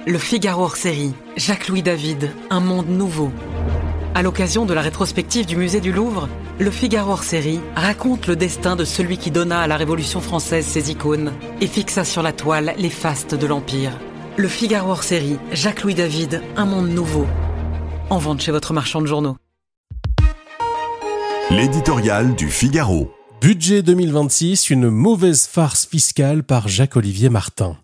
Le Figaro hors-série, Jacques-Louis David, un monde nouveau. À l'occasion de la rétrospective du musée du Louvre, Le Figaro hors-série raconte le destin de celui qui donna à la Révolution française ses icônes et fixa sur la toile les fastes de l'Empire. Le Figaro hors-série, Jacques-Louis David, un monde nouveau. En vente chez votre marchand de journaux. L'éditorial du Figaro. Budget 2026, une mauvaise farce fiscale par Jacques-Olivier Martin.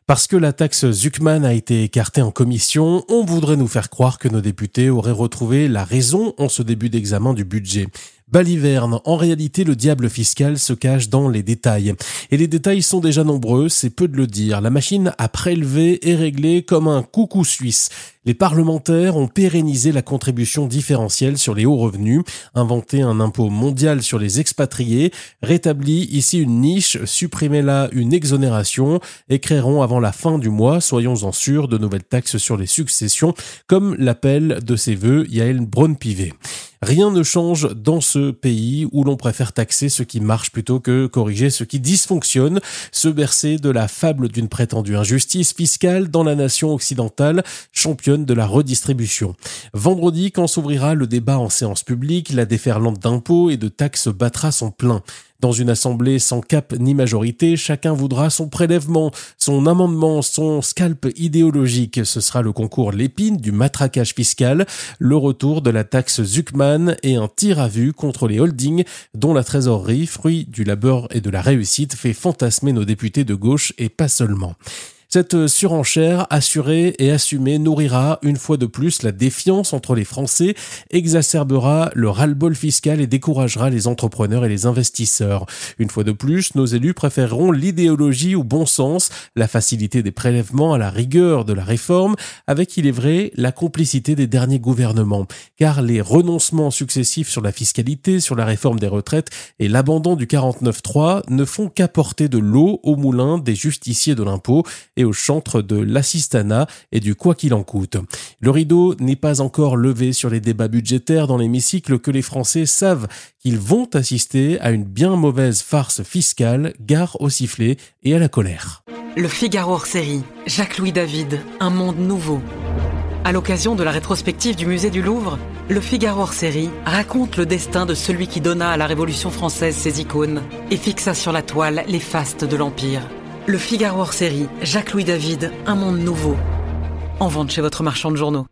Parce que la taxe Zuckman a été écartée en commission, on voudrait nous faire croire que nos députés auraient retrouvé la raison en ce début d'examen du budget. Baliverne, en réalité, le diable fiscal se cache dans les détails. Et les détails sont déjà nombreux, c'est peu de le dire. La machine à prélever est réglée comme un coucou suisse. Les parlementaires ont pérennisé la contribution différentielle sur les hauts revenus, inventé un impôt mondial sur les expatriés, rétabli ici une niche, supprimé là une exonération, et créeront avant la fin du mois, soyons-en sûrs, de nouvelles taxes sur les successions, comme l'appelle de ses vœux Yael Braun-Pivet. Rien ne change dans ce pays où l'on préfère taxer ce qui marche plutôt que corriger ce qui dysfonctionne, se bercer de la fable d'une prétendue injustice fiscale dans la nation occidentale, championne de la redistribution. Vendredi, quand s'ouvrira le débat en séance publique, la déferlante d'impôts et de taxes battra son plein. Dans une assemblée sans cap ni majorité, chacun voudra son prélèvement, son amendement, son scalp idéologique. Ce sera le concours Lépine du matraquage fiscal, le retour de la taxe Zuckman et un tir à vue contre les holdings dont la trésorerie, fruit du labeur et de la réussite, fait fantasmer nos députés de gauche et pas seulement. Cette surenchère assurée et assumée nourrira une fois de plus la défiance entre les Français, exacerbera le ras-le-bol fiscal et découragera les entrepreneurs et les investisseurs. Une fois de plus, nos élus préféreront l'idéologie au bon sens, la facilité des prélèvements à la rigueur de la réforme, avec, il est vrai, la complicité des derniers gouvernements. Car les renoncements successifs sur la fiscalité, sur la réforme des retraites et l'abandon du 49.3 ne font qu'apporter de l'eau au moulin des justiciers de l'impôt et au chantre de l'assistanat et du quoi qu'il en coûte. Le rideau n'est pas encore levé sur les débats budgétaires dans l'hémicycle que les Français savent qu'ils vont assister à une bien mauvaise farce fiscale, gare au sifflet et à la colère. Le Figaro hors-série, Jacques-Louis David, un monde nouveau. À l'occasion de la rétrospective du musée du Louvre, Le Figaro hors-série raconte le destin de celui qui donna à la Révolution française ses icônes et fixa sur la toile les fastes de l'Empire. Le Figaro hors-série, Jacques-Louis David, un monde nouveau. En vente chez votre marchand de journaux.